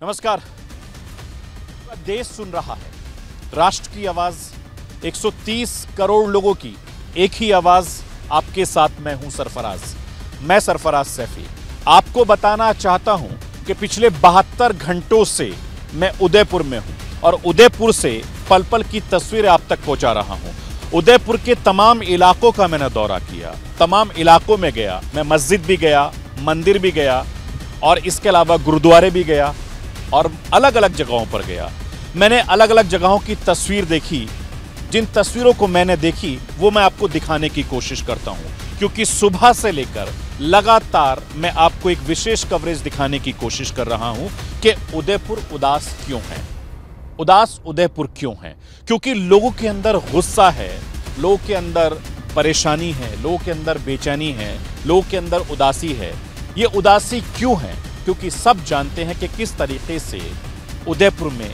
नमस्कार। देश सुन रहा है, राष्ट्र की आवाज 130 करोड़ लोगों की एक ही आवाज। आपके साथ मैं हूं सरफराज, मैं सरफराज सैफी। आपको बताना चाहता हूं कि पिछले 72 घंटों से मैं उदयपुर में हूं और उदयपुर से पल पल की तस्वीरें आप तक पहुंचा रहा हूं। उदयपुर के तमाम इलाकों का मैंने दौरा किया, तमाम इलाकों में गया। मैं मस्जिद भी गया, मंदिर भी गया और इसके अलावा गुरुद्वारे भी गया और अलग अलग जगहों पर गया। मैंने अलग अलग जगहों की तस्वीर देखी। जिन तस्वीरों को मैंने देखी वो मैं आपको दिखाने की कोशिश करता हूं, क्योंकि सुबह से लेकर लगातार मैं आपको एक विशेष कवरेज दिखाने की कोशिश कर रहा हूं कि उदयपुर उदास क्यों है। उदास उदयपुर क्यों है? क्योंकि लोगों के अंदर गुस्सा है, लोगों के अंदर परेशानी है, लोगों के अंदर बेचैनी है, लोगों के अंदर उदासी है। ये उदासी क्यों है? क्योंकि सब जानते हैं कि किस तरीके से उदयपुर में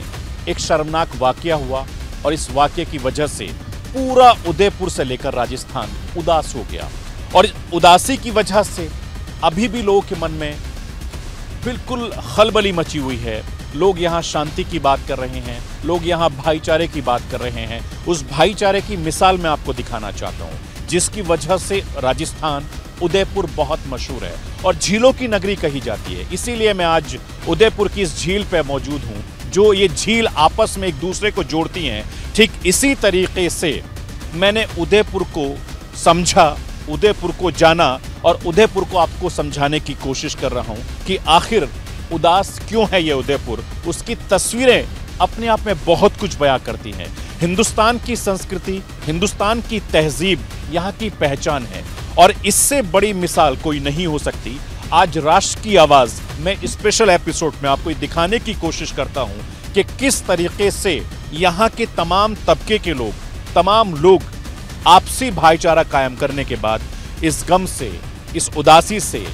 एक शर्मनाक वाकया हुआ और इस वाकये की वजह से पूरा उदयपुर से लेकर राजस्थान उदास हो गया। और उदासी की वजह से अभी भी लोगों के मन में बिल्कुल खलबली मची हुई है। लोग यहाँ शांति की बात कर रहे हैं, लोग यहाँ भाईचारे की बात कर रहे हैं। उस भाईचारे की मिसाल मैं आपको दिखाना चाहता हूँ, जिसकी वजह से राजस्थान उदयपुर बहुत मशहूर है और झीलों की नगरी कही जाती है। इसीलिए मैं आज उदयपुर की इस झील पे मौजूद हूँ, जो ये झील आपस में एक दूसरे को जोड़ती हैं। ठीक इसी तरीके से मैंने उदयपुर को समझा, उदयपुर को जाना और उदयपुर को आपको समझाने की कोशिश कर रहा हूँ कि आखिर उदास क्यों है ये उदयपुर। उसकी तस्वीरें अपने आप में बहुत कुछ बयां करती हैं। हिंदुस्तान की संस्कृति, हिंदुस्तान की तहजीब यहाँ की पहचान है और इससे बड़ी मिसाल कोई नहीं हो सकती। आज राष्ट्र की आवाज में स्पेशल एपिसोड में आपको दिखाने की कोशिश करता हूं कि किस तरीके से यहाँ के तमाम तबके के लोग, तमाम लोग आपसी भाईचारा कायम करने के बाद इस गम से, इस उदासी से,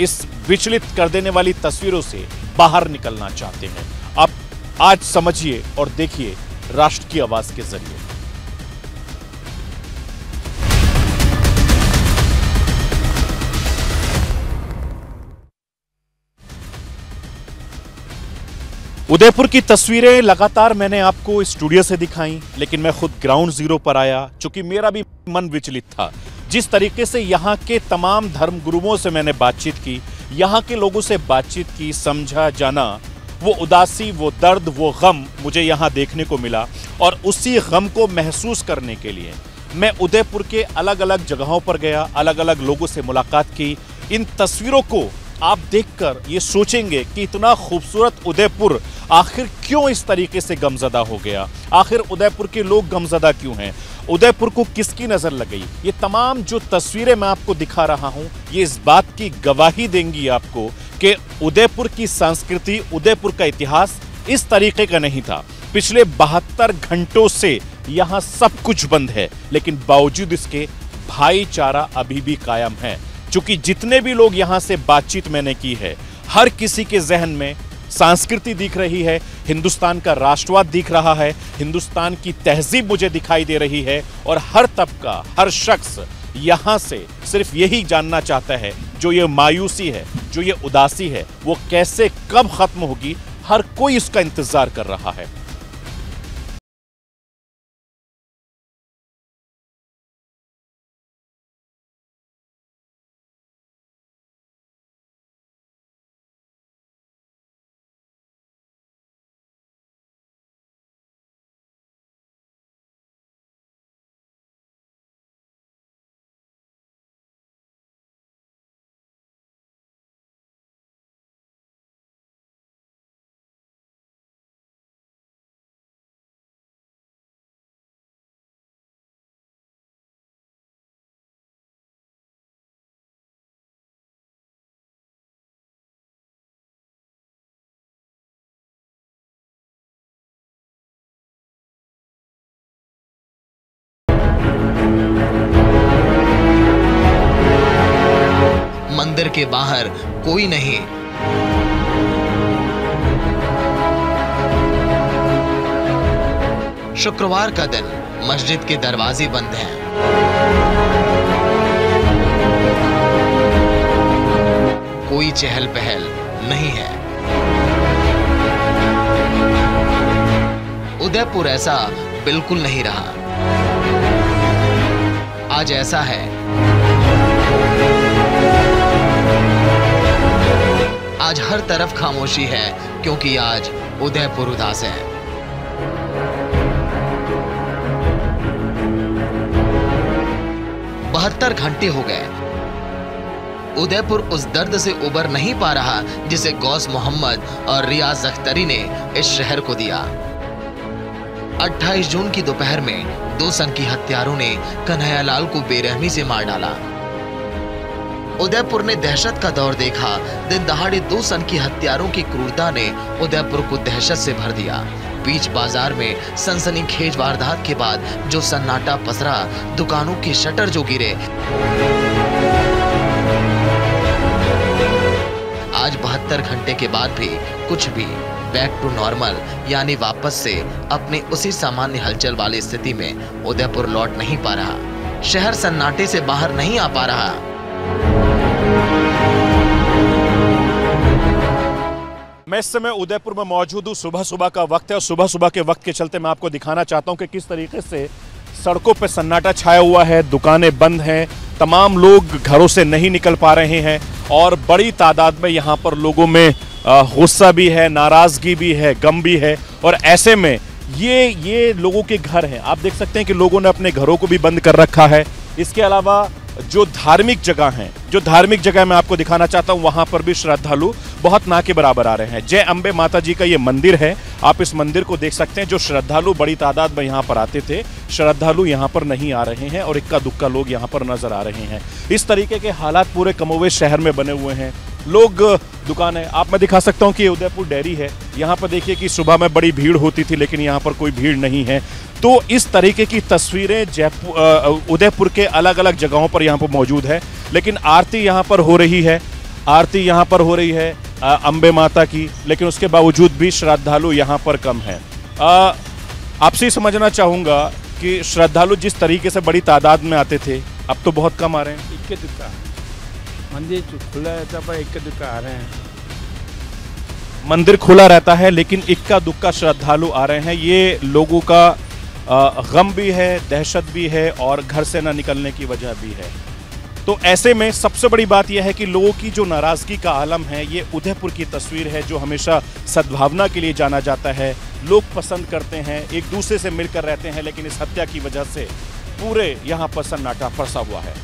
इस विचलित कर देने वाली तस्वीरों से बाहर निकलना चाहते हैं। आप आज समझिए और देखिए राष्ट्र की आवाज के जरिए। उदयपुर की तस्वीरें लगातार मैंने आपको स्टूडियो से दिखाई, लेकिन मैं खुद ग्राउंड जीरो पर आया, चूंकि मेरा भी मन विचलित था। जिस तरीके से यहाँ के तमाम धर्मगुरुओं से मैंने बातचीत की, यहाँ के लोगों से बातचीत की, समझा, जाना, वो उदासी, वो दर्द, वो गम मुझे यहाँ देखने को मिला। और उसी गम को महसूस करने के लिए मैं उदयपुर के अलग अलग जगहों पर गया, अलग अलग लोगों से मुलाकात की। इन तस्वीरों को आप देखकर ये सोचेंगे कि इतना खूबसूरत उदयपुर आखिर क्यों इस तरीके से गमजदा हो गया, आखिर उदयपुर के लोग गमजदा क्यों हैं, उदयपुर को किसकी नजर लग गई। ये तमाम जो तस्वीरें मैं आपको दिखा रहा हूं, ये इस बात की गवाही देंगी आपको कि उदयपुर की संस्कृति, उदयपुर का इतिहास इस तरीके का नहीं था। पिछले 72 घंटों से यहां सब कुछ बंद है, लेकिन बावजूद इसके भाईचारा अभी भी कायम है। क्योंकि जितने भी लोग यहां से बातचीत मैंने की है, हर किसी के जहन में संस्कृति दिख रही है, हिंदुस्तान का राष्ट्रवाद दिख रहा है, हिंदुस्तान की तहजीब मुझे दिखाई दे रही है। और हर तबका, हर शख्स यहां से सिर्फ यही जानना चाहता है, जो ये मायूसी है, जो ये उदासी है, वो कैसे, कब खत्म होगी। हर कोई इसका इंतजार कर रहा है। मंदिर के बाहर कोई नहीं। शुक्रवार का दिन, मस्जिद के दरवाजे बंद हैं। कोई चहल पहल नहीं है। उदयपुर ऐसा बिल्कुल नहीं रहा। आज ऐसा है। आज हर तरफ खामोशी है, क्योंकि आज उदयपुर उदास है। बहत्तर घंटे हो गए, उदयपुर उस दर्द से उबर नहीं पा रहा जिसे गौस मोहम्मद और रियाज अख्तरी ने इस शहर को दिया। 28 जून की दोपहर में दो संघी हत्यारों ने कन्हैयालाल को बेरहमी से मार डाला। उदयपुर ने दहशत का दौर देखा। दिन दहाड़े दो संघी हत्यारों की क्रूरता ने उदयपुर को दहशत से भर दिया। बीच बाजार में सनसनीखेज वारदात के बाद जो सन्नाटा पसरा, दुकानों के शटर जो गिरे, आज 72 घंटे के बाद भी कुछ भी बैक टू नॉर्मल यानी वापस से अपने उसी सामान्य हलचल वाली स्थिति में उदयपुर लौट नहीं पा रहा। शहर सन्नाटे से बाहर नहीं आ पा रहा। मैं इस समय उदयपुर में मौजूद हूँ। सुबह सुबह का वक्त है और सुबह सुबह के वक्त के चलते मैं आपको दिखाना चाहता हूँ कि किस तरीके से सड़कों पर सन्नाटा छाया हुआ है। दुकानें बंद हैं, तमाम लोग घरों से नहीं निकल पा रहे हैं और बड़ी तादाद में यहाँ पर लोगों में गुस्सा भी है, नाराजगी भी है, गम भी है। और ऐसे में ये लोगों के घर हैं। आप देख सकते हैं कि लोगों ने अपने घरों को भी बंद कर रखा है। इसके अलावा जो धार्मिक जगह मैं आपको दिखाना चाहता हूं, वहां पर भी श्रद्धालु बहुत ना के बराबर आ रहे हैं। जय अंबे माता जी का ये मंदिर है। आप इस मंदिर को देख सकते हैं। जो श्रद्धालु बड़ी तादाद में यहां पर आते थे, श्रद्धालु यहां पर नहीं आ रहे हैं और इक्का दुक्का लोग यहां पर नजर आ रहे हैं। इस तरीके के हालात पूरे कमोवेश शहर में बने हुए हैं। लोग दुकानें, आप मैं दिखा सकता हूं कि ये उदयपुर डेयरी है। यहां पर देखिए कि सुबह में बड़ी भीड़ होती थी, लेकिन यहां पर कोई भीड़ नहीं है। तो इस तरीके की तस्वीरें उदयपुर के अलग अलग जगहों पर यहाँ पर मौजूद है। लेकिन आरती यहाँ पर हो रही है, अंबे माता की, लेकिन उसके बावजूद भी श्रद्धालु यहाँ पर कम है। आपसे समझना चाहूँगा कि श्रद्धालु जिस तरीके से बड़ी तादाद में आते थे, अब तो बहुत कम आ रहे हैं। इक्के दुक्का मंदिर खुला रहता पर इक्के दुक्का आ रहे हैं। मंदिर खुला रहता है लेकिन इक्का दुक्का श्रद्धालु आ रहे हैं। ये लोगों का गम भी है, दहशत भी है और घर से न निकलने की वजह भी है। तो ऐसे में सबसे बड़ी बात यह है कि लोगों की जो नाराजगी का आलम है, ये उदयपुर की तस्वीर है जो हमेशा सद्भावना के लिए जाना जाता है। लोग पसंद करते हैं, एक दूसरे से मिलकर रहते हैं, लेकिन इस हत्या की वजह से पूरे यहाँ पर सन्नाटा फंसा हुआ है।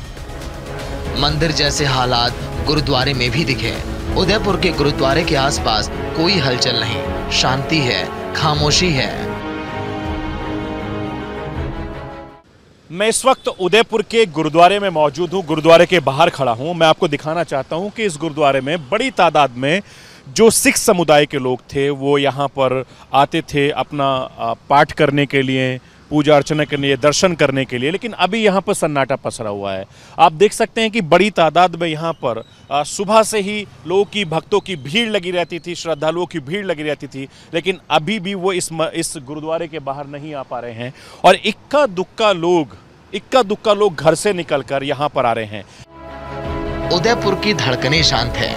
मंदिर जैसे हालात गुरुद्वारे में भी दिखे। उदयपुर के गुरुद्वारे के आसपास कोई हलचल नहीं, शांति है, खामोशी है। मैं इस वक्त उदयपुर के गुरुद्वारे में मौजूद हूँ। गुरुद्वारे के बाहर खड़ा हूँ। मैं आपको दिखाना चाहता हूँ कि इस गुरुद्वारे में बड़ी तादाद में जो सिख समुदाय के लोग थे वो यहाँ पर आते थे अपना पाठ करने के लिए, पूजा अर्चना करने के लिए, दर्शन करने के लिए। लेकिन अभी यहाँ पर सन्नाटा पसरा हुआ है। आप देख सकते हैं कि बड़ी तादाद में यहाँ पर सुबह से ही लोगों की, भक्तों की भीड़ लगी रहती थी, श्रद्धालुओं की भीड़ लगी रहती थी। लेकिन अभी भी वो इस गुरुद्वारे के बाहर नहीं आ पा रहे हैं और इक्का दुक्का लोग घर से निकलकर यहाँ पर आ रहे हैं। उदयपुर की धड़कनें शांत है,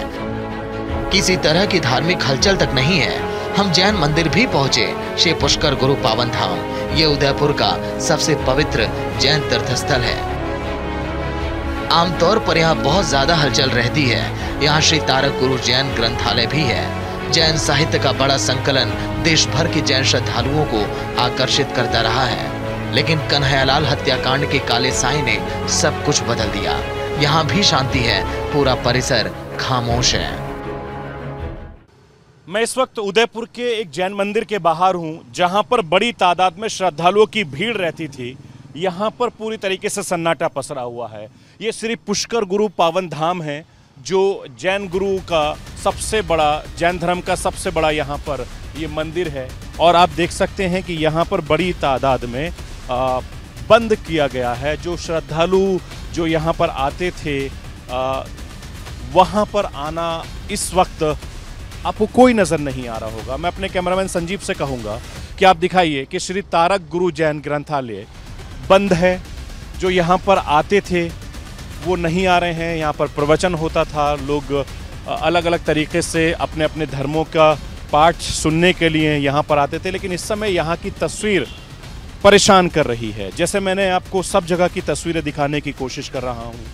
किसी तरह की धार्मिक हलचल तक नहीं है। हम जैन मंदिर भी पहुंचे, श्री पुष्कर गुरु पावन धाम। ये उदयपुर का सबसे पवित्र जैन तीर्थस्थल है। आमतौर पर यहाँ बहुत ज्यादा हलचल रहती है। यहाँ श्री तारक गुरु जैन ग्रंथालय भी है। जैन साहित्य का बड़ा संकलन देश भर के जैन श्रद्धालुओं को आकर्षित करता रहा है। लेकिन कन्हैयालाल हत्याकांड के काले साए ने सब कुछ बदल दिया। यहाँ भी शांति है, पूरा परिसर खामोश है। मैं इस वक्त उदयपुर के एक जैन मंदिर के बाहर हूं, जहां पर बड़ी तादाद में श्रद्धालुओं की भीड़ रहती थी। यहां पर पूरी तरीके से सन्नाटा पसरा हुआ है। ये श्री पुष्कर गुरु पावन धाम है, जो जैन गुरु का सबसे बड़ा, जैन धर्म का सबसे बड़ा यहाँ पर ये मंदिर है। और आप देख सकते हैं कि यहाँ पर बड़ी तादाद में बंद किया गया है। जो श्रद्धालु जो यहाँ पर आते थे, वहाँ पर आना इस वक्त आपको कोई नज़र नहीं आ रहा होगा। मैं अपने कैमरामैन संजीव से कहूँगा कि आप दिखाइए कि श्री तारक गुरु जैन ग्रंथालय बंद है। जो यहाँ पर आते थे वो नहीं आ रहे हैं। यहाँ पर प्रवचन होता था, लोग अलग अलग तरीके से अपने अपने धर्मों का पाठ सुनने के लिए यहाँ पर आते थे, लेकिन इस समय यहाँ की तस्वीर परेशान कर रही है। जैसे मैंने आपको सब जगह की तस्वीरें दिखाने की कोशिश कर रहा हूँ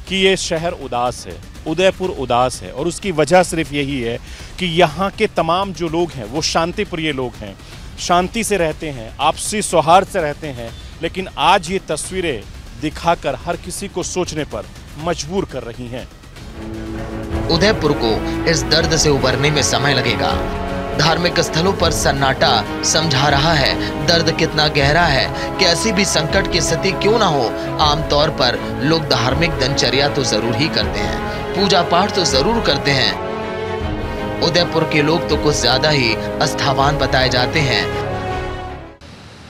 कि ये शहर उदास है, उदयपुर उदास है, और उसकी वजह सिर्फ यही है कि यहाँ के तमाम जो लोग हैं वो शांति प्रिय लोग हैं, शांति से रहते हैं, आपसी सौहार्द से रहते हैं। लेकिन आज ये तस्वीरें दिखाकर हर किसी को सोचने पर मजबूर कर रही हैं। उदयपुर को इस दर्द से उबरने में समय लगेगा। धार्मिक स्थलों पर सन्नाटा समझा रहा है दर्द कितना गहरा है कि ऐसी भी संकट की स्थिति क्यों ना हो, आमतौर पर लोग धार्मिक दिनचर्या तो जरूर ही करते हैं, पूजा पाठ तो जरूर करते हैं। उदयपुर के लोग तो कुछ ज्यादा ही आस्थावान बताए जाते हैं।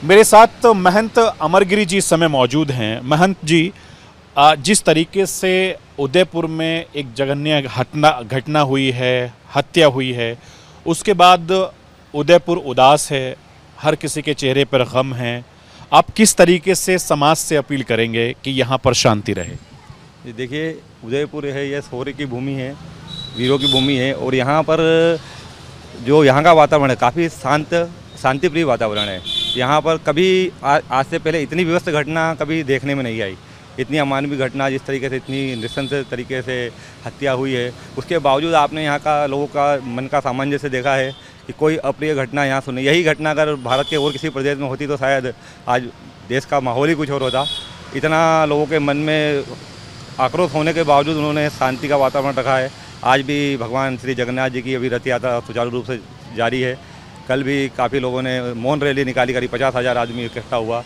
मेरे साथ महंत अमरगिरी जी इस समय मौजूद हैं। महंत जी, जिस तरीके से उदयपुर में एक जघन्य घटना हुई है, हत्या हुई है, उसके बाद उदयपुर उदास है, हर किसी के चेहरे पर गम है, आप किस तरीके से समाज से अपील करेंगे कि यहाँ पर शांति रहे? देखिए, उदयपुर है, यह शौर्य की भूमि है, वीरों की भूमि है, और यहाँ पर जो यहाँ का वातावरण है काफ़ी शांतिप्रिय वातावरण है। यहाँ पर कभी आज से पहले इतनी विवस्त घटना कभी देखने में नहीं आई। इतनी अमानवीय घटना, जिस तरीके से इतनी नृशंस तरीके से हत्या हुई है, उसके बावजूद आपने यहाँ का लोगों का मन का सामंजस्य देखा है कि कोई अप्रिय घटना यहाँ सुनी। यही घटना अगर भारत के और किसी प्रदेश में होती तो शायद आज देश का माहौल ही कुछ और होता। इतना लोगों के मन में आक्रोश होने के बावजूद उन्होंने शांति का वातावरण रखा है। आज भी भगवान श्री जगन्नाथ जी की अभी रथ यात्रा सुचारू रूप से जारी है। कल भी काफ़ी लोगों ने मौन रैली निकाली, करीब 50,000 आदमी इकट्ठा हुआ।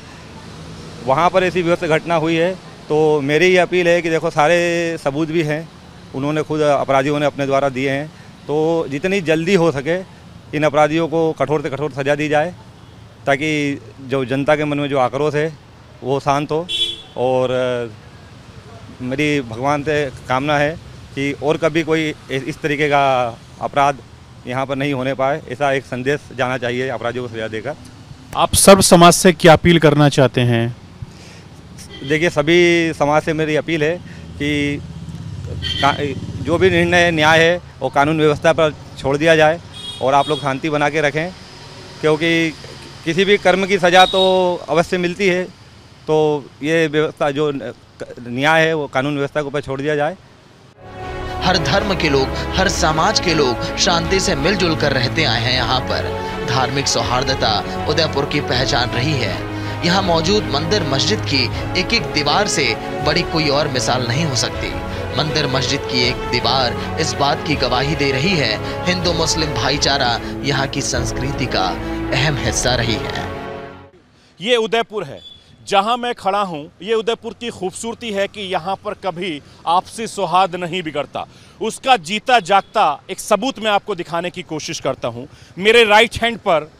वहाँ पर ऐसी विवस्त घटना हुई है, तो मेरी ये अपील है कि देखो, सारे सबूत भी हैं, उन्होंने खुद अपराधियों ने अपने द्वारा दिए हैं, तो जितनी जल्दी हो सके इन अपराधियों को कठोर से कठोर सज़ा दी जाए, ताकि जो जनता के मन में जो आक्रोश है वो शांत हो। और मेरी भगवान से कामना है कि और कभी कोई इस तरीके का अपराध यहाँ पर नहीं होने पाए, ऐसा एक संदेश जाना चाहिए अपराधियों को सजा देकर। आप सर्व समाज से क्या अपील करना चाहते हैं? देखिए, सभी समाज से मेरी अपील है कि जो भी निर्णय न्याय है वो कानून व्यवस्था पर छोड़ दिया जाए और आप लोग शांति बना के रखें, क्योंकि किसी भी कर्म की सज़ा तो अवश्य मिलती है, तो ये व्यवस्था जो न्याय है वो कानून व्यवस्था के ऊपर छोड़ दिया जाए। हर धर्म के लोग, हर समाज के लोग शांति से मिलजुल कर रहते आए हैं। यहाँ पर धार्मिक सौहार्दता उदयपुर की पहचान रही है। यहाँ मौजूद मंदिर मस्जिद की एक एक दीवार से बड़ी कोई और मिसाल नहीं हो सकती। मंदिर मस्जिद की एक दीवार इस बात की गवाही दे रही है हिंदू मुस्लिम भाईचारा यहाँ की संस्कृति का अहम हिस्सा रही है। ये उदयपुर है जहां मैं खड़ा हूं। ये उदयपुर की खूबसूरती है कि यहाँ पर कभी आपसी सौहार्द नहीं बिगड़ता। उसका जीता जागता एक सबूत मैं आपको दिखाने की कोशिश करता हूं। मेरे राइट हैंड पर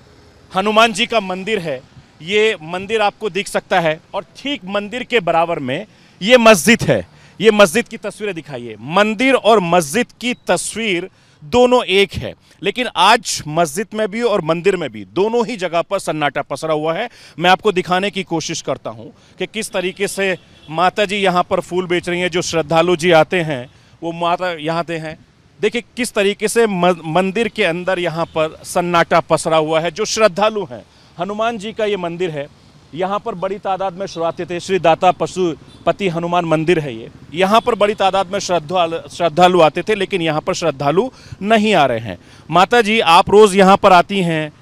हनुमान जी का मंदिर है। ये मंदिर आपको दिख सकता है, और ठीक मंदिर के बराबर में ये मस्जिद है। ये मस्जिद की तस्वीरें दिखाइए। मंदिर और मस्जिद की तस्वीर दोनों एक है, लेकिन आज मस्जिद में भी और मंदिर में भी दोनों ही जगह पर सन्नाटा पसरा हुआ है। मैं आपको दिखाने की कोशिश करता हूं कि किस तरीके से माता जी यहां पर फूल बेच रही हैं। जो श्रद्धालु जी आते हैं वो माता यहाँ आते हैं। देखिए किस तरीके से मंदिर के अंदर यहाँ पर सन्नाटा पसरा हुआ है। जो श्रद्धालु हैं, हनुमान जी का ये मंदिर है, यहाँ पर बड़ी तादाद में श्रोते थे। श्री दाता पशुपति हनुमान मंदिर है ये। यहाँ पर बड़ी तादाद में श्रद्धालु आते थे, लेकिन यहाँ पर श्रद्धालु नहीं आ रहे हैं। माता जी, आप रोज यहाँ पर आती हैं,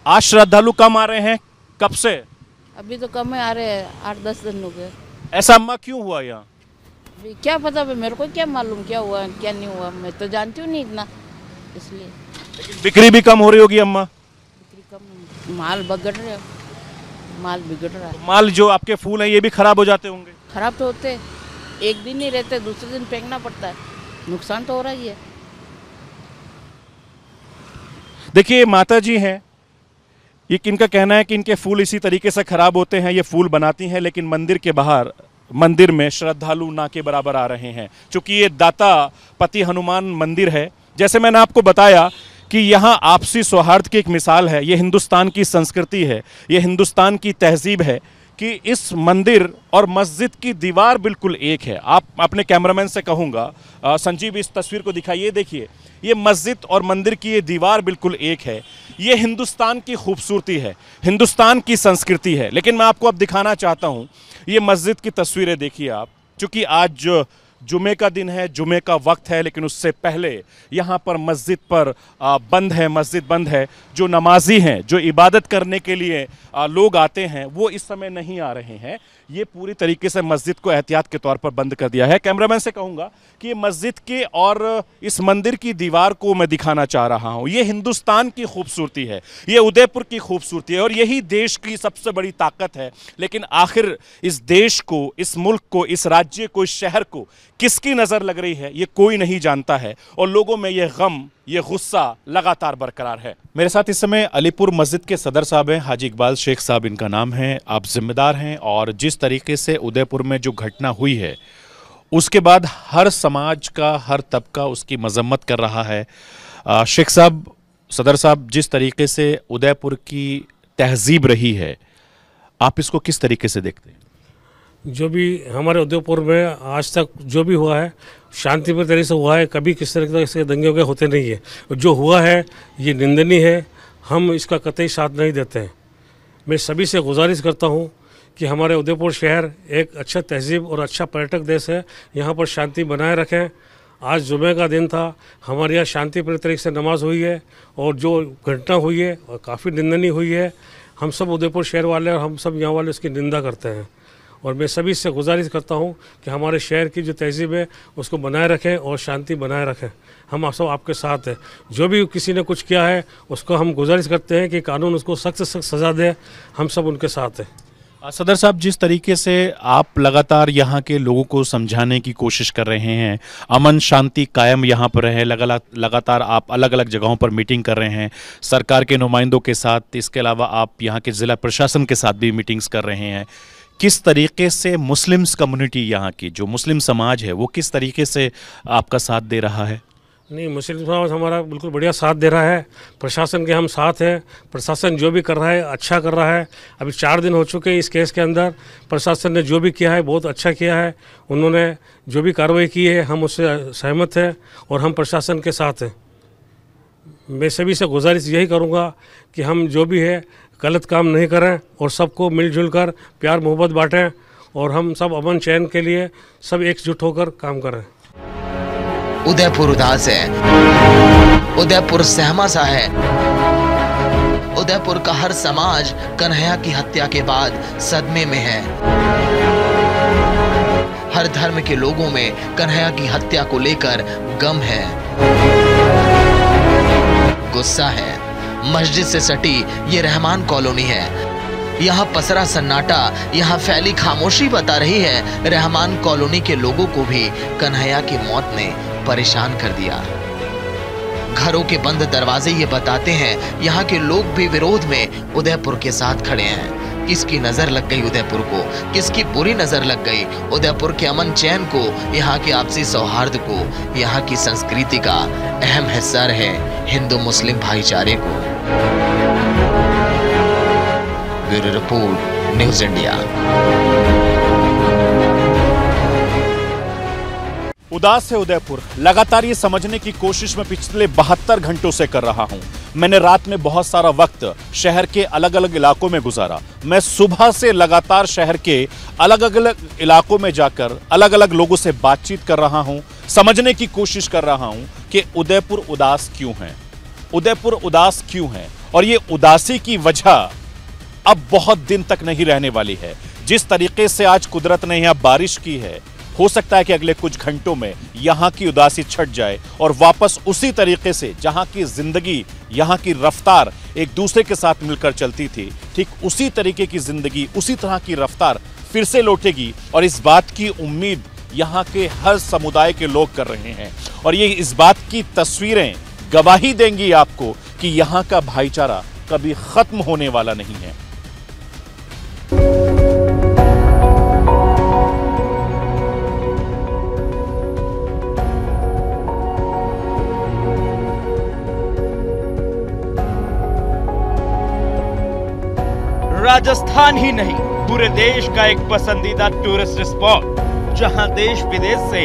आज श्रद्धालु कम आ रहे हैं, कब से? अभी तो कम आ रहे हैं, 8-10 दिन हो गए। ऐसा अम्मा क्यों हुआ यहाँ? क्या पता, मेरे को क्या मालूम क्या हुआ क्या नहीं हुआ, मैं तो जानती हूँ नहीं इतना, इसलिए। लेकिन बिक्री भी कम हो रही होगी अम्मा? बिक्री कम, माल बिगड़ रहा है, माल बिगड़ रहा है। तो माल जो आपके फूल हैं ये भी खराब हो जाते होंगे? खराब तो होते, एक दिन नहीं रहते, दूसरे दिन फेंकना पड़ता है, नुकसान तो हो रहा ही है। देखिए माता जी हैं, ये इनका कहना है कि इनके फूल इसी तरीके से खराब होते हैं। ये फूल बनाती हैं, लेकिन मंदिर के बाहर मंदिर में श्रद्धालु ना के बराबर आ रहे हैं। चूंकि ये दाता पति हनुमान मंदिर है, जैसे मैंने आपको बताया कि यहाँ आपसी सौहार्द की एक मिसाल है। ये हिंदुस्तान की संस्कृति है, ये हिंदुस्तान की तहजीब है कि इस मंदिर और मस्जिद की दीवार बिल्कुल एक है। आप अपने कैमरामैन से कहूँगा, संजीव इस तस्वीर को दिखाइए। देखिए ये मस्जिद और मंदिर की ये दीवार बिल्कुल एक है। ये हिंदुस्तान की खूबसूरती है, हिंदुस्तान की संस्कृति है। लेकिन मैं आपको अब दिखाना चाहता हूँ ये मस्जिद की तस्वीरें। देखिए आप, चूँकि आज जुमे का दिन है, जुमे का वक्त है, लेकिन उससे पहले यहाँ पर मस्जिद पर मस्जिद बंद है। जो नमाजी हैं, जो इबादत करने के लिए लोग आते हैं, वो इस समय नहीं आ रहे हैं। ये पूरी तरीके से मस्जिद को एहतियात के तौर पर बंद कर दिया है। कैमरामैन से कहूँगा कि ये मस्जिद के और इस मंदिर की दीवार को मैं दिखाना चाह रहा हूँ। ये हिंदुस्तान की खूबसूरती है, ये उदयपुर की खूबसूरती है और यही देश की सबसे बड़ी ताकत है। लेकिन आखिर इस देश को, इस मुल्क को, इस राज्य को, इस शहर को किसकी नज़र लग रही है, ये कोई नहीं जानता है और लोगों में ये गम, ये गुस्सा लगातार बरकरार है। मेरे साथ इस समय अलीपुर मस्जिद के सदर साहब हैं, हाजी इकबाल शेख साहब इनका नाम है। आप जिम्मेदार हैं और जिस तरीके से उदयपुर में जो घटना हुई है उसके बाद हर समाज का, हर तबका उसकी मजम्मत कर रहा है। शेख साहब, सदर साहब, जिस तरीके से उदयपुर की तहजीब रही है, आप इसको किस तरीके से देखते हैं? जो भी हमारे उदयपुर में आज तक जो भी हुआ है शांतिपूर्ण तरीके से हुआ है, कभी किस तरह से दंगे वंगे होते नहीं है। जो हुआ है ये निंदनीय है, हम इसका कतई साथ नहीं देते हैं। मैं सभी से गुजारिश करता हूँ कि हमारे उदयपुर शहर एक अच्छा तहजीब और अच्छा पर्यटक देश है, यहाँ पर शांति बनाए रखें। आज जुमे का दिन था, हमारे यहाँ शांतिपूर्ण तरीके से नमाज हुई है और जो घटना हुई है और काफ़ी निंदनीय हुई है। हम सब उदयपुर शहर वाले और हम सब यहाँ वाले उसकी निंदा करते हैं और मैं सभी से गुजारिश करता हूँ कि हमारे शहर की जो तहजीब है उसको बनाए रखें और शांति बनाए रखें। हम सब आपके साथ हैं। जो भी किसी ने कुछ किया है उसको हम गुजारिश करते हैं कि कानून उसको सख्त से सख्त सज़ा दे। हम सब उनके साथ हैं। सदर साहब, जिस तरीके से आप लगातार यहाँ के लोगों को समझाने की कोशिश कर रहे हैं, अमन शांति कायम यहाँ पर रहे, लगातार आप अलग अलग जगहों पर मीटिंग कर रहे हैं सरकार के नुमाइंदों के साथ, इसके अलावा आप यहाँ के ज़िला प्रशासन के साथ भी मीटिंग्स कर रहे हैं। किस तरीके से मुस्लिम्स कम्युनिटी, यहाँ की जो मुस्लिम समाज है, वो किस तरीके से आपका साथ दे रहा है? नहीं, मुस्लिम समाज हमारा बिल्कुल बढ़िया साथ दे रहा है। प्रशासन के हम साथ हैं। प्रशासन जो भी कर रहा है अच्छा कर रहा है। अभी 4 दिन हो चुके हैं इस केस के अंदर। प्रशासन ने जो भी किया है बहुत अच्छा किया है। उन्होंने जो भी कार्रवाई की है हम उससे सहमत हैं और हम प्रशासन के साथ हैं। मैं सभी से गुजारिश यही करूँगा कि हम जो भी है गलत काम नहीं करें और सबको मिलजुल कर प्यार मोहब्बत बांटें और हम सब अमन चैन के लिए सब एकजुट होकर काम करें। उदयपुर उदास है, उदयपुर सहमा सा है। उदयपुर का हर समाज कन्हैया की हत्या के बाद सदमे में है। हर धर्म के लोगों में कन्हैया की हत्या को लेकर गम है, गुस्सा है। मस्जिद से सटी ये रहमान कॉलोनी है। यहाँ पसरा सन्नाटा, यहाँ फैली खामोशी बता रही है रहमान कॉलोनी के लोगों को भी कन्हैया की मौत ने परेशान कर दिया। घरों के बंद दरवाजे ये बताते हैं यहाँ के लोग भी विरोध में उदयपुर के साथ खड़े हैं। किसकी नजर लग गई उदयपुर को, किसकी बुरी नजर लग गई उदयपुर के अमन चैन को, यहाँ के आपसी सौहार्द को, यहाँ की संस्कृति का अहम हिस्सा रहे हिंदू मुस्लिम भाईचारे को। Bureau report, news India. उदास है उदयपुर, लगातार ये समझने की कोशिश मैं पिछले 72 घंटों से कर रहा हूं। मैंने रात में बहुत सारा वक्त शहर के अलग अलग इलाकों में गुजारा। मैं सुबह से लगातार शहर के अलग अलग इलाकों में जाकर अलग अलग लोगों से बातचीत कर रहा हूं, समझने की कोशिश कर रहा हूं कि उदयपुर उदास क्यों है, उदयपुर उदास क्यों है। और ये उदासी की वजह अब बहुत दिन तक नहीं रहने वाली है। जिस तरीके से आज कुदरत ने यहाँ बारिश की है, हो सकता है कि अगले कुछ घंटों में यहाँ की उदासी छट जाए और वापस उसी तरीके से जहाँ की जिंदगी, यहाँ की रफ्तार एक दूसरे के साथ मिलकर चलती थी, ठीक उसी तरीके की जिंदगी, उसी तरह की रफ्तार फिर से लौटेगी। और इस बात की उम्मीद यहाँ के हर समुदाय के लोग कर रहे हैं और ये इस बात की तस्वीरें गवाही देंगी आपको कि यहाँ का भाईचारा कभी खत्म होने वाला नहीं है। राजस्थान ही नहीं, पूरे देश का एक पसंदीदा टूरिस्ट स्पॉट, जहां देश विदेश से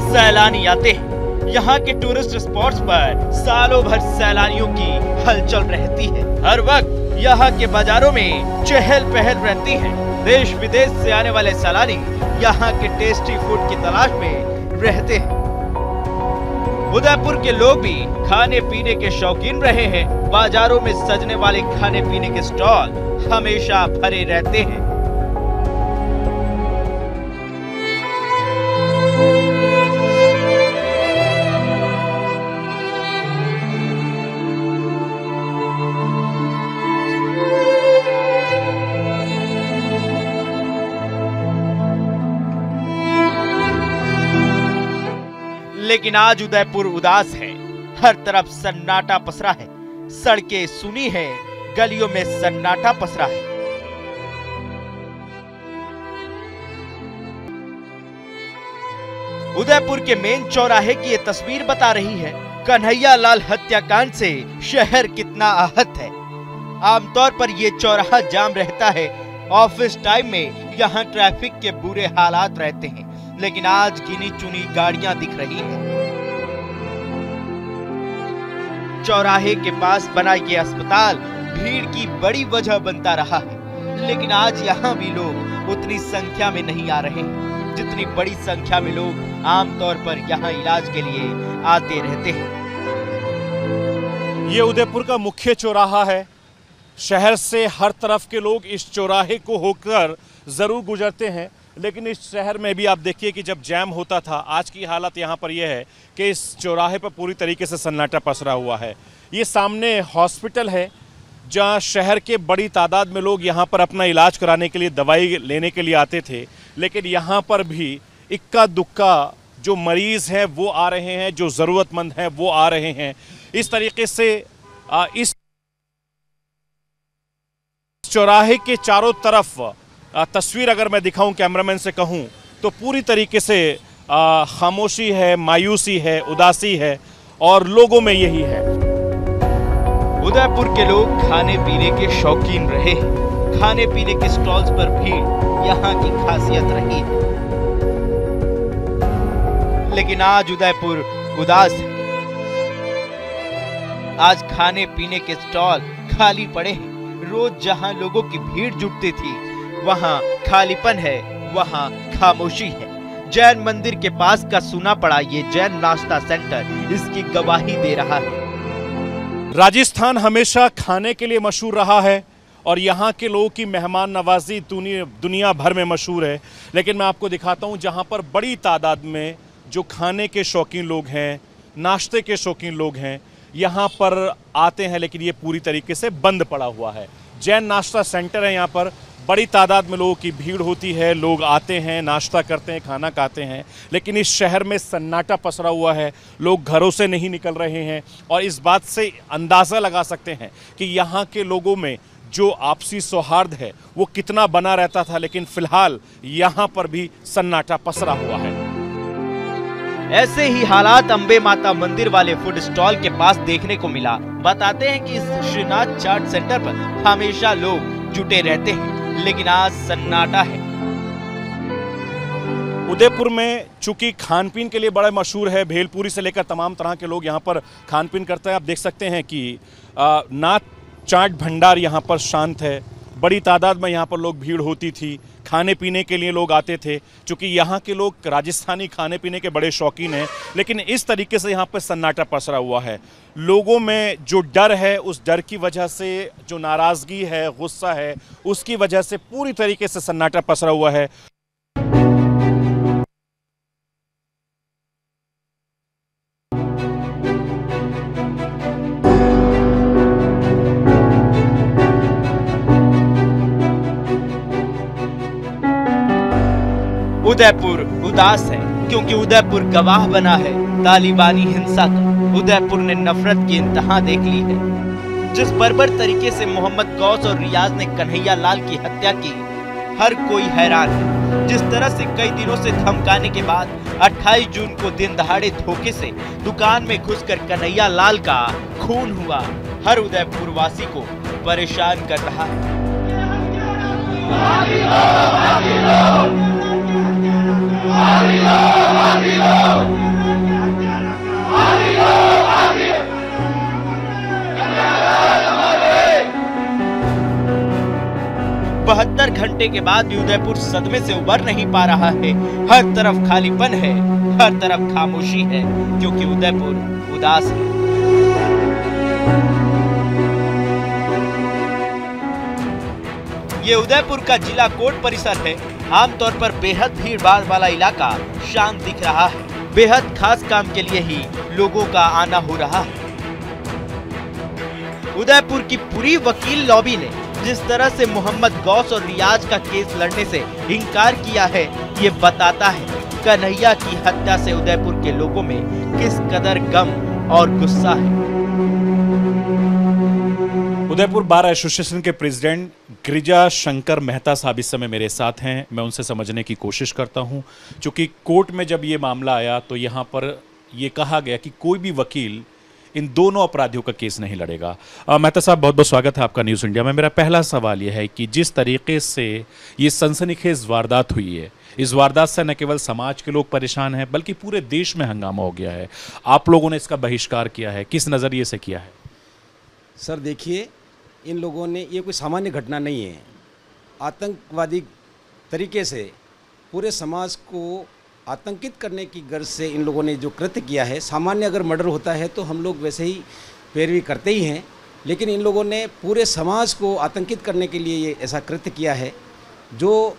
सैलानी आते हैं। यहाँ के टूरिस्ट स्पॉट्स पर सालों भर सैलानियों की हलचल रहती है। हर वक्त यहाँ के बाजारों में चहल पहल रहती है। देश विदेश से आने वाले सैलानी यहाँ के टेस्टी फूड की तलाश में रहते हैं। उदयपुर के लोग भी खाने पीने के शौकीन रहे हैं। बाजारों में सजने वाले खाने पीने के स्टॉल हमेशा भरे रहते हैं। लेकिन आज उदयपुर उदास है। हर तरफ सन्नाटा पसरा है। सड़कें सुनी है, गलियों में सन्नाटा पसरा है। उदयपुर के मेन चौराहे की ये तस्वीर बता रही है कन्हैया लाल हत्याकांड से शहर कितना आहत है। आमतौर पर ये चौराहा जाम रहता है। ऑफिस टाइम में यहाँ ट्रैफिक के बुरे हालात रहते हैं, लेकिन आज गिनी चुनी गाड़ियां दिख रही हैं। चौराहे के पास बना ये अस्पताल भीड़ की बड़ी वजह बनता रहा है, लेकिन आज यहाँ भी लोग उतनी संख्या में नहीं आ रहे हैं जितनी बड़ी संख्या में लोग आमतौर पर यहाँ इलाज के लिए आते रहते हैं। ये उदयपुर का मुख्य चौराहा है। शहर से हर तरफ के लोग इस चौराहे को होकर जरूर गुजरते हैं, लेकिन इस शहर में भी आप देखिए कि जब जैम होता था, आज की हालत यहाँ पर यह है कि इस चौराहे पर पूरी तरीके से सन्नाटा पसरा हुआ है। ये सामने हॉस्पिटल है जहाँ शहर के बड़ी तादाद में लोग यहाँ पर अपना इलाज कराने के लिए, दवाई लेने के लिए आते थे, लेकिन यहाँ पर भी इक्का दुक्का जो मरीज़ हैं वो आ रहे हैं, जो ज़रूरतमंद हैं वो आ रहे हैं। इस तरीके से इस चौराहे के चारों तरफ तस्वीर अगर मैं दिखाऊं, कैमरामैन से कहूं, तो पूरी तरीके से खामोशी है, मायूसी है, उदासी है और लोगों में यही है। उदयपुर के लोग खाने पीने के शौकीन रहे हैं। खाने पीने के स्टॉल्स पर भीड़ यहाँ की खासियत रही है, लेकिन आज उदयपुर उदास है। आज खाने पीने के स्टॉल खाली पड़े हैं। रोज जहाँ लोगों की भीड़ जुटती थी वहाँ खालीपन है, वहाँ खामोशी है। जैन मंदिर के पास का सुना पड़ा ये जैन नाश्ता सेंटर इसकी गवाही दे रहा है। राजस्थान हमेशा खाने के लिए मशहूर रहा है और यहाँ के लोगों की मेहमान नवाजी दुनिया भर में मशहूर है, लेकिन मैं आपको दिखाता हूँ जहाँ पर बड़ी तादाद में जो खाने के शौकीन लोग हैं, नाश्ते के शौकीन लोग हैं, यहाँ पर आते हैं, लेकिन ये पूरी तरीके से बंद पड़ा हुआ है। जैन नाश्ता सेंटर है, यहाँ पर बड़ी तादाद में लोगों की भीड़ होती है। लोग आते हैं, नाश्ता करते हैं, खाना खाते हैं, लेकिन इस शहर में सन्नाटा पसरा हुआ है। लोग घरों से नहीं निकल रहे हैं और इस बात से अंदाज़ा लगा सकते हैं कि यहाँ के लोगों में जो आपसी सौहार्द है वो कितना बना रहता था, लेकिन फिलहाल यहाँ पर भी सन्नाटा पसरा हुआ है। ऐसे ही हालात अंबे माता मंदिर वाले फूड स्टॉल के पास देखने को मिला। बताते हैं कि इस श्रीनाथ चाट सेंटर पर हमेशा लोग जुटे रहते हैं, लेकिन आज सन्नाटा है। उदयपुर में चूंकि खान पीन के लिए बड़ा मशहूर है, भेलपूरी से लेकर तमाम तरह के लोग यहाँ पर खान पीन करते हैं। आप देख सकते हैं कि नाथ चाट भंडार यहाँ पर शांत है। बड़ी तादाद में यहाँ पर लोग भीड़ होती थी, खाने पीने के लिए लोग आते थे। चूँकि यहाँ के लोग राजस्थानी खाने पीने के बड़े शौकीन हैं, लेकिन इस तरीके से यहाँ पर सन्नाटा पसरा हुआ है। लोगों में जो डर है, उस डर की वजह से जो नाराज़गी है, गुस्सा है, उसकी वजह से पूरी तरीके से सन्नाटा पसरा हुआ है। उदयपुर उदास है क्योंकि उदयपुर गवाह बना है तालिबानी हिंसा का। उदयपुर ने नफरत की इंतहा देख ली है। जिस बर्बर तरीके से मोहम्मद गौस और रियाज ने कन्हैया लाल की हत्या की, हर कोई हैरान है। जिस तरह से कई दिनों से धमकाने के बाद 28 जून को दिन दहाड़े धोखे से दुकान में घुसकर कन्हैया लाल का खून हुआ, हर उदयपुर वासी को परेशान कर रहा है। 72 घंटे के बाद भी उदयपुर सदमे से उबर नहीं पा रहा है। हर तरफ खालीपन है, हर तरफ खामोशी है, क्योंकि उदयपुर उदास है। ये उदयपुर का जिला कोर्ट परिसर है। आमतौर पर बेहद भीड़ भाड़ वाला इलाका शांत दिख रहा है। बेहद खास काम के लिए ही लोगों का आना हो रहा है। उदयपुर की पूरी वकील लॉबी ने जिस तरह से मोहम्मद गौस और रियाज का केस लड़ने से इनकार किया है, ये बताता है कन्हैया की हत्या से उदयपुर के लोगों में किस कदर गम और गुस्सा है। उदयपुर बार एसोसिएशन के प्रेसिडेंट गिरिजा शंकर मेहता साहब इस समय मेरे साथ हैं। मैं उनसे समझने की कोशिश करता हूं, क्योंकि कोर्ट में जब ये मामला आया तो यहां पर ये कहा गया कि कोई भी वकील इन दोनों अपराधियों का केस नहीं लड़ेगा। मेहता साहब, बहुत बहुत स्वागत है आपका न्यूज़ इंडिया में। मेरा पहला सवाल यह है कि जिस तरीके से ये सनसनीखेज वारदात हुई है, इस वारदात से न केवल समाज के लोग परेशान हैं बल्कि पूरे देश में हंगामा हो गया है। आप लोगों ने इसका बहिष्कार किया है, किस नज़रिए से किया है? सर देखिए, इन लोगों ने, ये कोई सामान्य घटना नहीं है। आतंकवादी तरीके से पूरे समाज को आतंकित करने की गर्ज से इन लोगों ने जो कृत्य किया है, सामान्य अगर मर्डर होता है तो हम लोग वैसे ही पैरवी करते ही हैं, लेकिन इन लोगों ने पूरे समाज को आतंकित करने के लिए ये ऐसा कृत्य किया है, जो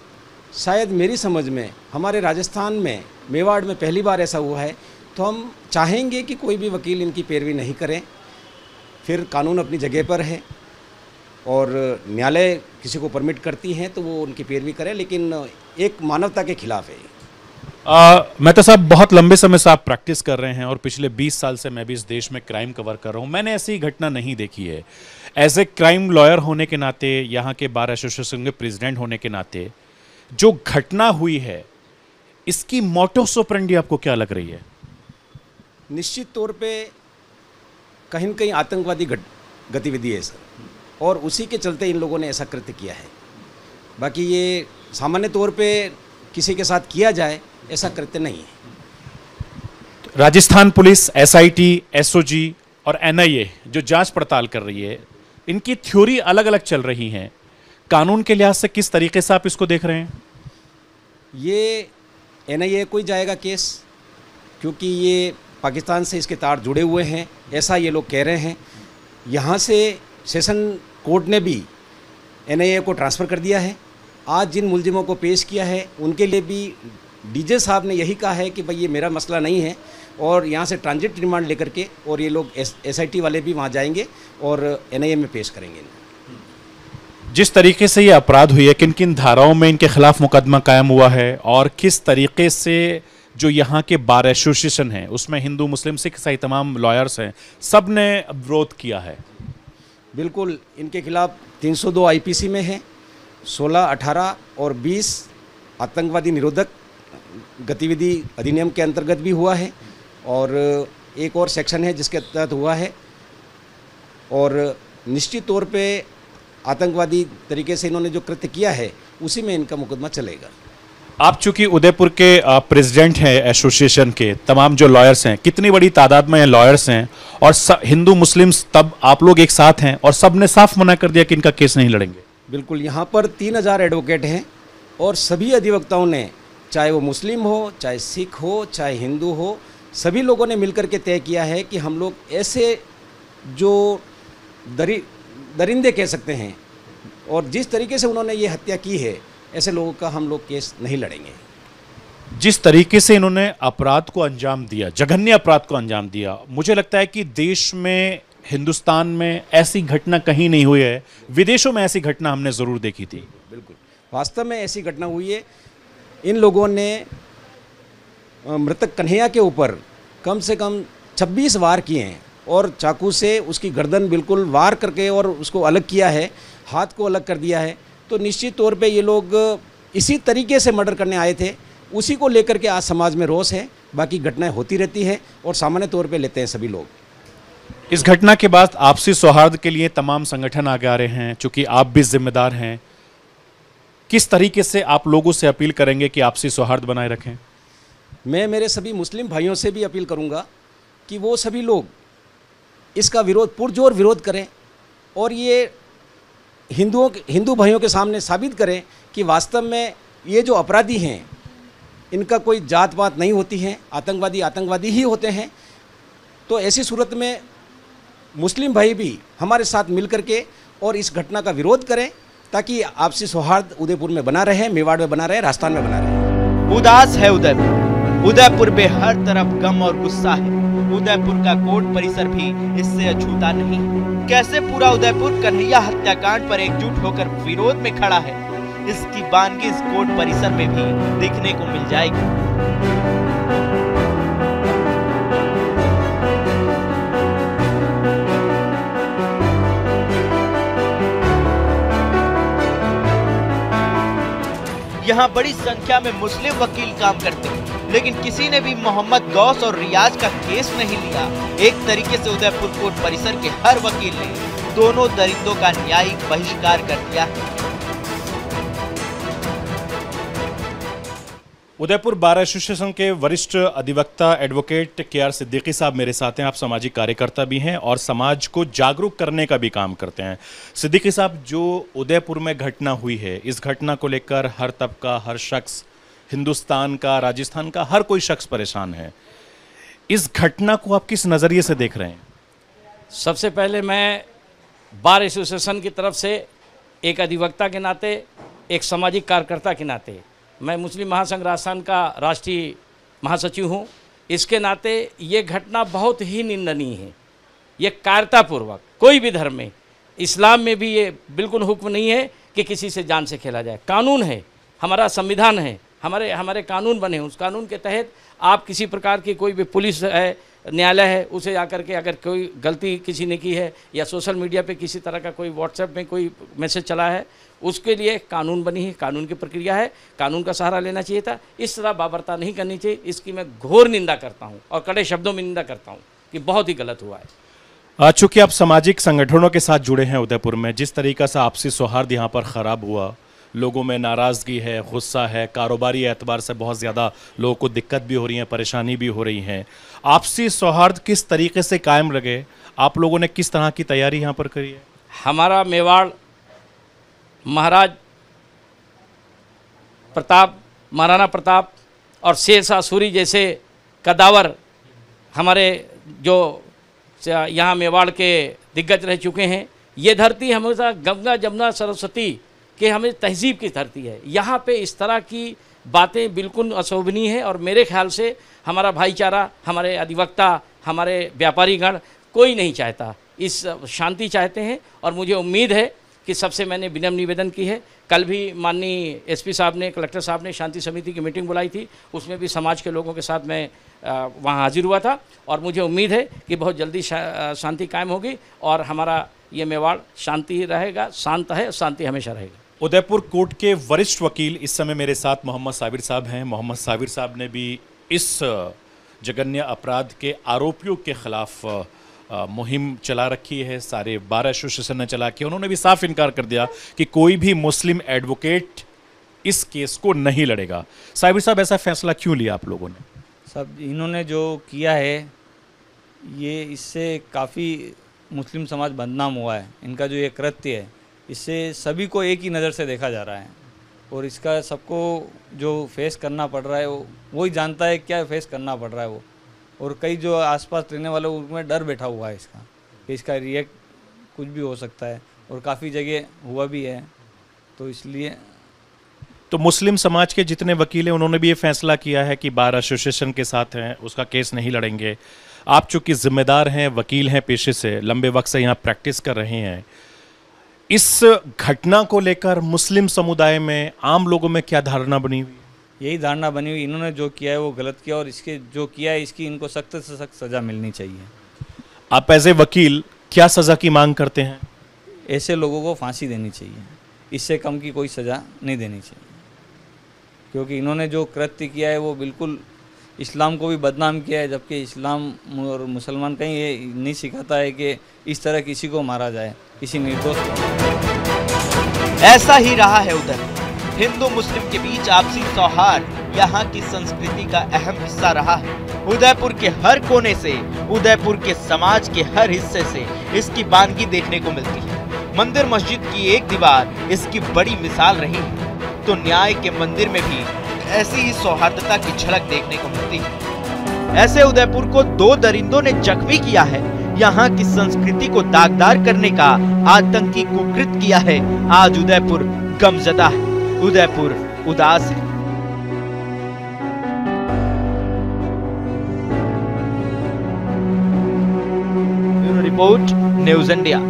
शायद मेरी समझ में हमारे राजस्थान में, मेवाड़ में पहली बार ऐसा हुआ है। तो हम चाहेंगे कि कोई भी वकील इनकी पैरवी नहीं करें। फिर कानून अपनी जगह पर है और न्यायालय किसी को परमिट करती हैं तो वो उनकी पैरवी करें, लेकिन एक मानवता के खिलाफ है। मेहता साहब, बहुत लंबे समय से आप प्रैक्टिस कर रहे हैं और पिछले 20 साल से मैं भी इस देश में क्राइम कवर कर रहा हूं। मैंने ऐसी घटना नहीं देखी है। एज ए क्राइम लॉयर होने के नाते, यहाँ के बार एसोसिएशन के प्रेसिडेंट होने के नाते, जो घटना हुई है इसकी मोटोस ऑपरेंडी आपको क्या लग रही है? निश्चित तौर पे कहीं न कहीं आतंकवादी गतिविधि है सर, और उसी के चलते इन लोगों ने ऐसा कृत्य किया है। बाकी ये सामान्य तौर पे किसी के साथ किया जाए ऐसा कृत्य नहीं है। राजस्थान पुलिस, एसआईटी, एसओजी और एनआईए जो जांच पड़ताल कर रही है, इनकी थ्योरी अलग अलग चल रही हैं। कानून के लिहाज से किस तरीके से आप इसको देख रहे हैं? ये एनआईए को ही जाएगा केस, क्योंकि ये पाकिस्तान से इसके तार जुड़े हुए हैं, ऐसा ये लोग कह रहे हैं। यहाँ से सेशन कोर्ट ने भी एनआईए को ट्रांसफ़र कर दिया है। आज जिन मुलजिमों को पेश किया है उनके लिए भी डीजे साहब ने यही कहा है कि भाई ये मेरा मसला नहीं है, और यहाँ से ट्रांजिट रिमांड लेकर के और ये लोग एसआईटी वाले भी वहाँ जाएंगे और एनआईए में पेश करेंगे। जिस तरीके से ये अपराध हुई है, किन किन धाराओं में इनके खिलाफ मुकदमा कायम हुआ है और किस तरीके से जो यहाँ के बार एसोसिएशन है उसमें हिंदू, मुस्लिम, सिख सही तमाम लॉयर्स हैं, सब ने विरोध किया है? बिल्कुल, इनके खिलाफ 302 आईपीसी में है, 16, 18 और 20 आतंकवादी निरोधक गतिविधि अधिनियम के अंतर्गत भी हुआ है, और एक और सेक्शन है जिसके तहत हुआ है। और निश्चित तौर पे आतंकवादी तरीके से इन्होंने जो कृत्य किया है उसी में इनका मुकदमा चलेगा। आप चूंकि उदयपुर के प्रेसिडेंट हैं एसोसिएशन के, तमाम जो लॉयर्स हैं, कितनी बड़ी तादाद में लॉयर्स हैं और हिंदू मुस्लिम तब आप लोग एक साथ हैं और सब ने साफ मना कर दिया कि इनका केस नहीं लड़ेंगे? बिल्कुल, यहाँ पर 3000 एडवोकेट हैं और सभी अधिवक्ताओं ने, चाहे वो मुस्लिम हो, चाहे सिख हो, चाहे हिंदू हो, सभी लोगों ने मिलकर के तय किया है कि हम लोग ऐसे जो दरिंदे कह सकते हैं और जिस तरीके से उन्होंने ये हत्या की है, ऐसे लोगों का हम लोग केस नहीं लड़ेंगे। जिस तरीके से इन्होंने अपराध को अंजाम दिया, जघन्य अपराध को अंजाम दिया, मुझे लगता है कि देश में, हिंदुस्तान में ऐसी घटना कहीं नहीं हुई है। विदेशों में ऐसी घटना हमने ज़रूर देखी थी। बिल्कुल, वास्तव में ऐसी घटना हुई है। इन लोगों ने मृतक कन्हैया के ऊपर कम से कम 26 वार किए हैं और चाकू से उसकी गर्दन बिल्कुल वार करके और उसको अलग किया है, हाथ को अलग कर दिया है। तो निश्चित तौर पे ये लोग इसी तरीके से मर्डर करने आए थे, उसी को लेकर के आज समाज में रोष है। बाकी घटनाएं होती रहती है और सामान्य तौर पे लेते हैं सभी लोग। इस घटना के बाद आपसी सौहार्द के लिए तमाम संगठन आगे आ रहे हैं, चूंकि आप भी जिम्मेदार हैं। किस तरीके से आप लोगों से अपील करेंगे कि आपसी सौहार्द बनाए रखें? मैं मेरे सभी मुस्लिम भाइयों से भी अपील करूंगा कि वो सभी लोग इसका विरोध, पुरजोर विरोध करें और ये हिंदू भाइयों के सामने साबित करें कि वास्तव में ये जो अपराधी हैं इनका कोई जात पात नहीं होती है, आतंकवादी ही होते हैं। तो ऐसी सूरत में मुस्लिम भाई भी हमारे साथ मिल करके और इस घटना का विरोध करें ताकि आपसी सौहार्द उदयपुर में बना रहे, मेवाड़ में बना रहे, राजस्थान में बना रहे। उदास है उदयपुर में हर तरफ गम और गुस्सा है। उदयपुर का कोर्ट परिसर भी इससे अछूता नहीं। कैसे पूरा उदयपुर कन्हैया हत्याकांड पर एकजुट होकर विरोध में खड़ा है, इसकी बानगी इस कोर्ट परिसर में भी देखने को मिल जाएगी। यहाँ बड़ी संख्या में मुस्लिम वकील काम करते हैं, लेकिन किसी ने भी मोहम्मद गौस और रियाज का केस नहीं लिया। एक तरीके से उदयपुर कोर्ट परिसर के हर वकील ने दोनों दरिंदों का न्यायिक बहिष्कार कर दिया है। उदयपुर बार एसोसिएशन के वरिष्ठ अधिवक्ता एडवोकेट के.आर. सिद्दीकी साहब मेरे साथ हैं। आप सामाजिक कार्यकर्ता भी हैं और समाज को जागरूक करने का भी काम करते हैं। सिद्दीकी साहब, जो उदयपुर में घटना हुई है, इस घटना को लेकर हर तबका, हर शख्स, हिंदुस्तान का, राजस्थान का हर कोई शख्स परेशान है। इस घटना को आप किस नज़रिए से देख रहे हैं? सबसे पहले मैं बार एसोसिएशन की तरफ से एक अधिवक्ता के नाते, एक सामाजिक कार्यकर्ता के नाते, मैं मुस्लिम महासंघ राजस्थान का राष्ट्रीय महासचिव हूँ, इसके नाते ये घटना बहुत ही निंदनीय है। ये कायरतापूर्वक, कोई भी धर्म में, इस्लाम में भी ये बिल्कुल हुक्म नहीं है कि किसी से जान से खेला जाए। कानून है, हमारा संविधान है, हमारे कानून बने, उस कानून के तहत आप किसी प्रकार की कोई भी पुलिस है, न्यायालय है, उसे आकर के अगर कोई गलती किसी ने की है या सोशल मीडिया पे किसी तरह का कोई व्हाट्सएप में कोई मैसेज चला है, उसके लिए कानून बनी है, कानून की प्रक्रिया है, कानून का सहारा लेना चाहिए था। इस तरह बाबरता नहीं करनी चाहिए। इसकी मैं घोर निंदा करता हूँ और कड़े शब्दों में निंदा करता हूँ कि बहुत ही गलत हुआ है। चूंकि आप सामाजिक संगठनों के साथ जुड़े हैं उदयपुर में, जिस तरीका से आपसी सौहार्द यहाँ पर ख़राब हुआ, लोगों में नाराज़गी है, गुस्सा है, कारोबारी एतबार से बहुत ज़्यादा लोगों को दिक्कत भी हो रही है, परेशानी भी हो रही है, आपसी सौहार्द किस तरीके से कायम रहे? आप लोगों ने किस तरह की तैयारी यहाँ पर करी है? हमारा मेवाड़ महाराज प्रताप, महाराणा प्रताप और शेरशाह सूरी जैसे कदावर हमारे जो यहाँ मेवाड़ के दिग्गज रह चुके हैं। ये धरती हमेशा गंगा जमुना सरस्वती के हमें तहजीब की धरती है। यहाँ पे इस तरह की बातें बिल्कुल अशोभनीय है और मेरे ख्याल से हमारा भाईचारा, हमारे अधिवक्ता, हमारे व्यापारीगण कोई नहीं चाहता, इस शांति चाहते हैं। और मुझे उम्मीद है कि सबसे मैंने विनम्र निवेदन की है। कल भी माननीय एसपी साहब ने, कलेक्टर साहब ने शांति समिति की मीटिंग बुलाई थी, उसमें भी समाज के लोगों के साथ मैं वहाँ हाजिर हुआ था और मुझे उम्मीद है कि बहुत जल्दी शांति कायम होगी और हमारा ये मेवाड़ शांति रहेगा, शांत है, शांति हमेशा रहेगा। उदयपुर कोर्ट के वरिष्ठ वकील इस समय मेरे साथ मोहम्मद साबिर साहब हैं। मोहम्मद साबिर साहब ने भी इस जघन्य अपराध के आरोपियों के खिलाफ मुहिम चला रखी है, सारे बार एसोसिएशन ने चला के। उन्होंने भी साफ इनकार कर दिया कि कोई भी मुस्लिम एडवोकेट इस केस को नहीं लड़ेगा। साबिर साहब, ऐसा फैसला क्यों लिया आप लोगों ने? सब इन्होंने जो किया है, ये इससे काफ़ी मुस्लिम समाज बदनाम हुआ है। इनका जो ये कृत्य है, इससे सभी को एक ही नज़र से देखा जा रहा है और इसका सबको जो फेस करना पड़ रहा है वो ही जानता है क्या फेस करना पड़ रहा है वो। और कई जो आसपास रहने वाले उनमें डर बैठा हुआ है इसका कि इसका रिएक्ट कुछ भी हो सकता है और काफ़ी जगह हुआ भी है। तो इसलिए तो मुस्लिम समाज के जितने वकील हैं उन्होंने भी ये फैसला किया है कि बार एसोसिएशन के साथ हैं, उसका केस नहीं लड़ेंगे। आप चूंकि जिम्मेदार हैं, वकील हैं पेशे से, लंबे वक्त से यहाँ प्रैक्टिस कर रहे हैं, इस घटना को लेकर मुस्लिम समुदाय में, आम लोगों में क्या धारणा बनी हुई? यही धारणा बनी हुई, इन्होंने जो किया है वो गलत किया और इसके जो किया है इसकी इनको सख्त से सख्त सज़ा मिलनी चाहिए। आप एज ए वकील क्या सज़ा की मांग करते हैं? ऐसे लोगों को फांसी देनी चाहिए, इससे कम की कोई सज़ा नहीं देनी चाहिए, क्योंकि इन्होंने जो कृत्य किया है वो बिल्कुल इस्लाम को भी बदनाम किया है, जबकि इस्लाम और मुसलमान कहीं ये नहीं सिखाता है कि इस तरह किसी को मारा जाए, किसी निर्दोष को। ऐसा ही रहा है उधर। हिंदू मुस्लिम के बीच आपसी सौहार्द यहाँ की संस्कृति का अहम हिस्सा रहा है। उदयपुर के हर कोने से, उदयपुर के समाज के हर हिस्से से इसकी बानगी देखने को मिलती है। मंदिर मस्जिद की एक दीवार इसकी बड़ी मिसाल रही है, तो न्याय के मंदिर में भी ऐसी ही सौहार्दता की झलक देखने को मिलती है। ऐसे उदयपुर को 2 दरिंदों ने जख्मी किया है, यहाँ की संस्कृति को दागदार करने का आतंकी कुकृत किया है। आज उदयपुर गमजदा है, उदयपुर उदास है। Bureau report, news India.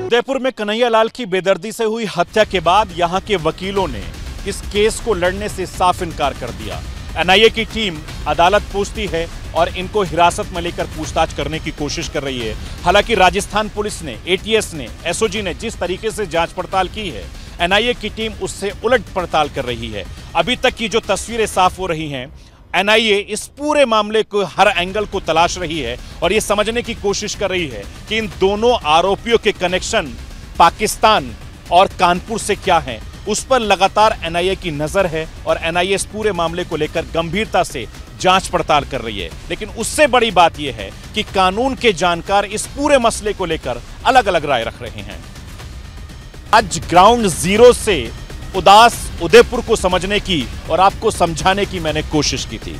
Udaipur में कन्हैयालाल की बेदर्दी से हुई हत्या के बाद यहां के वकीलों ने इस केस को लड़ने से साफ इनकार कर दिया। एनआईए की टीम अदालत पहुंचती है और इनको हिरासत में लेकर पूछताछ करने की कोशिश कर रही है। हालांकि राजस्थान पुलिस ने, एटीएस ने, एसओजी ने जिस तरीके से जांच पड़ताल की है, एनआईए की टीम उससे उलट पड़ताल कर रही है। अभी तक की जो तस्वीरें साफ हो रही हैं, एनआईए इस पूरे मामले को हर एंगल को तलाश रही है और ये समझने की कोशिश कर रही है कि इन दोनों आरोपियों के कनेक्शन पाकिस्तान और कानपुर से क्या हैं। उस पर लगातार एनआईए की नजर है और एनआईए इस पूरे मामले को लेकर गंभीरता से जांच पड़ताल कर रही है। लेकिन उससे बड़ी बात यह है कि कानून के जानकार इस पूरे मसले को लेकर अलग अलग राय रख रहे हैं। आज ग्राउंड जीरो से उदास उदयपुर को समझने की और आपको समझाने की मैंने कोशिश की थी।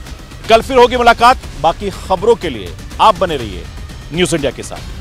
कल फिर होगी मुलाकात। बाकी खबरों के लिए आप बने रहिए न्यूज़ इंडिया के साथ।